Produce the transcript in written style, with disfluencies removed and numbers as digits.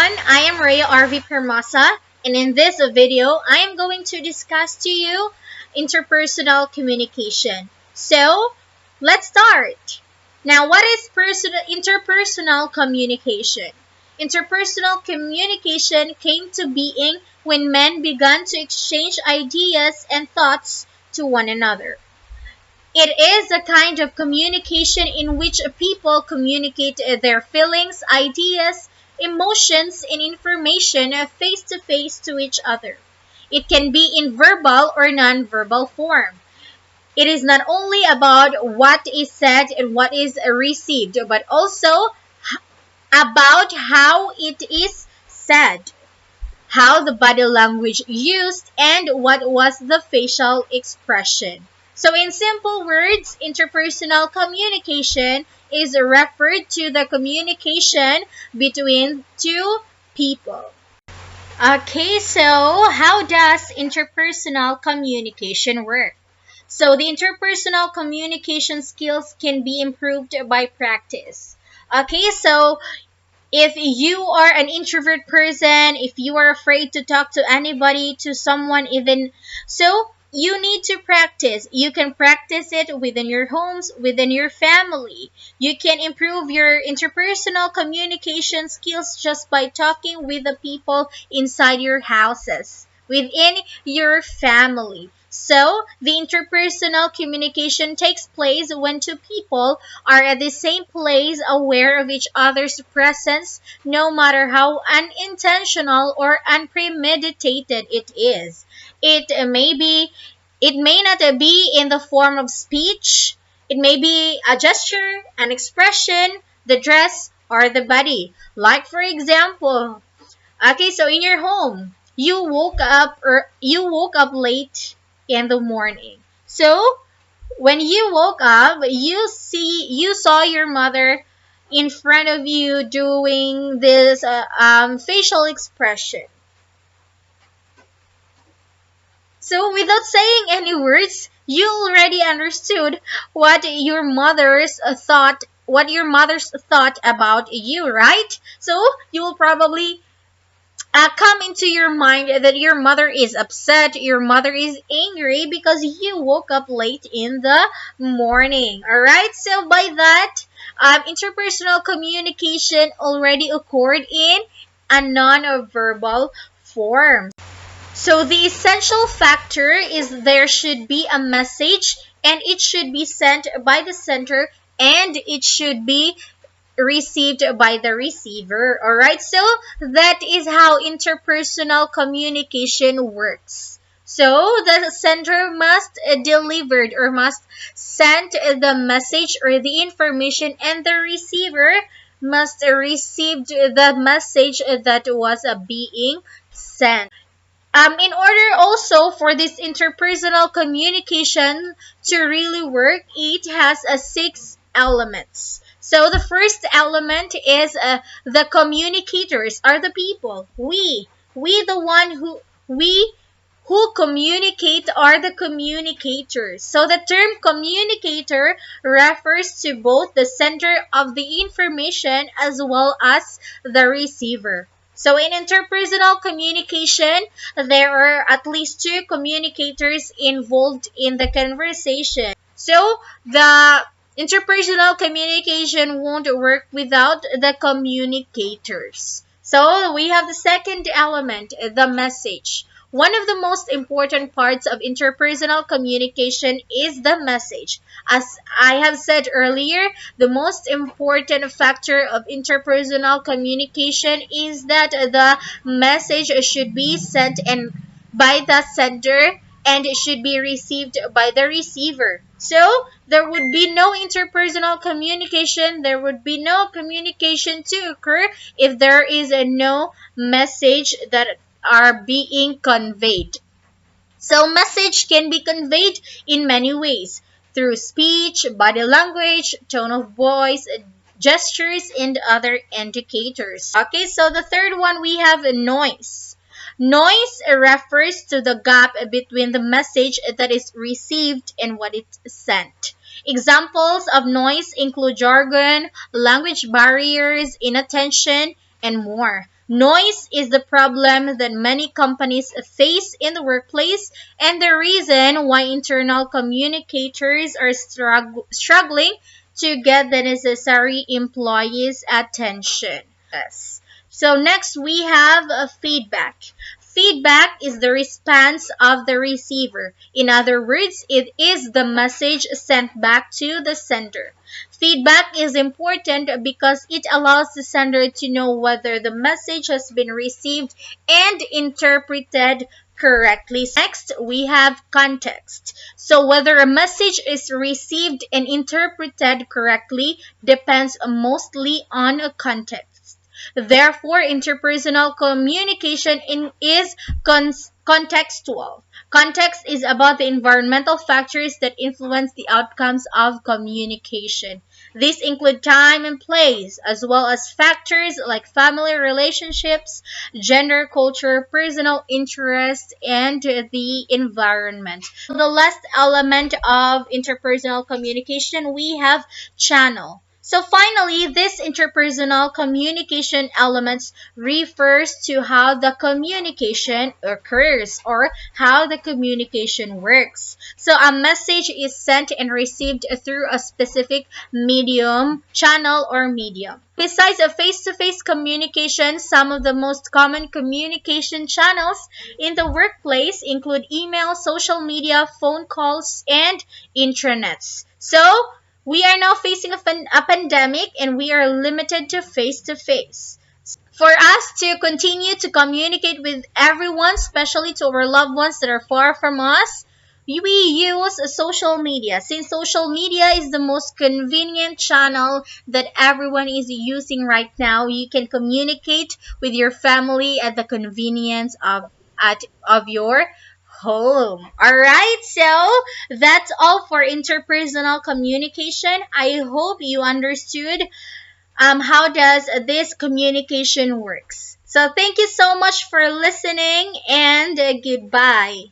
I am Rhea RV Permasa, and in this video, I am going to discuss to you interpersonal communication. So, let's start. Now, what is interpersonal communication? Interpersonal communication came to being when men began to exchange ideas and thoughts to one another. It is a kind of communication in which people communicate their feelings, ideas, emotions, and information face to face to each other. It can be in verbal or non-verbal form. It is not only about what is said and what is received, but also about how it is said, how the body language used, and what was the facial expression. So in simple words, interpersonal communication is referred to the communication between two people. Okay, so how does interpersonal communication work? So the interpersonal communication skills can be improved by practice. Okay, so if you are an introvert person, if you are afraid to talk to anybody, to someone even, so you need to practice. You can practice it within your homes, within your family. You can improve your interpersonal communication skills just by talking with the people inside your houses, within your family. So, the interpersonal communication takes place when two people are at the same place, aware of each other's presence, no matter how unintentional or unpremeditated it is. It may not be in the form of speech. It may be a gesture, an expression, the dress, or the body. Like for example, okay, so in your home, you woke up late in the morning. So when you woke up, you saw your mother in front of you doing this facial expression. So without saying any words, you already understood what your mother's thought about you, right? So you will probably come into your mind that your mother is upset, your mother is angry because you woke up late in the morning. Alright, so by that, interpersonal communication already occurred in a non-verbal form. So the essential factor is there should be a message and it should be sent by the sender and it should be received by the receiver. Alright, so that is how interpersonal communication works. So the sender must delivered or must send the message or the information, and the receiver must receive the message that was being sent. In order also for this interpersonal communication to really work, it has 6 elements. So the first element is the communicators are the people. We the one who communicate are the communicators. So the term communicator refers to both the sender of the information as well as the receiver. So in interpersonal communication, there are at least 2 communicators involved in the conversation. So the interpersonal communication won't work without the communicators. So we have the second element, the message. One of the most important parts of interpersonal communication is the message. As I have said earlier, the most important factor of interpersonal communication is that the message should be sent and by the sender and it should be received by the receiver. So there would be no interpersonal communication, there would be no communication to occur if there is no message that are being conveyed. So message can be conveyed in many ways, through speech, body language, tone of voice, gestures, and other indicators. Okay, so the third one we have noise. Noise refers to the gap between the message that is received and what is sent. Examples of noise include jargon, language barriers, inattention, and more. Noise is the problem that many companies face in the workplace and the reason why internal communicators are struggling to get the necessary employees' attention. Yes. So next we have feedback. Feedback is the response of the receiver. In other words, it is the message sent back to the sender. Feedback is important because it allows the sender to know whether the message has been received and interpreted correctly. Next, we have context. So whether a message is received and interpreted correctly depends mostly on a context. Therefore, interpersonal communication is contextual. Context is about the environmental factors that influence the outcomes of communication. These include time and place, as well as factors like family relationships, gender, culture, personal interests, and the environment. The last element of interpersonal communication, we have channel. So finally, this interpersonal communication elements refers to how the communication occurs or how the communication works. So a message is sent and received through a specific medium, channel, or medium. Besides a face-to-face communication, some of the most common communication channels in the workplace include email, social media, phone calls, and intranets. So we are now facing a pandemic and we are limited to face-to-face. For us to continue to communicate with everyone, especially to our loved ones that are far from us, we use social media. Since social media is the most convenient channel that everyone is using right now, you can communicate with your family at the convenience of your home. All right, so that's all for interpersonal communication. I hope you understood how does this communication works. So thank you so much for listening and goodbye.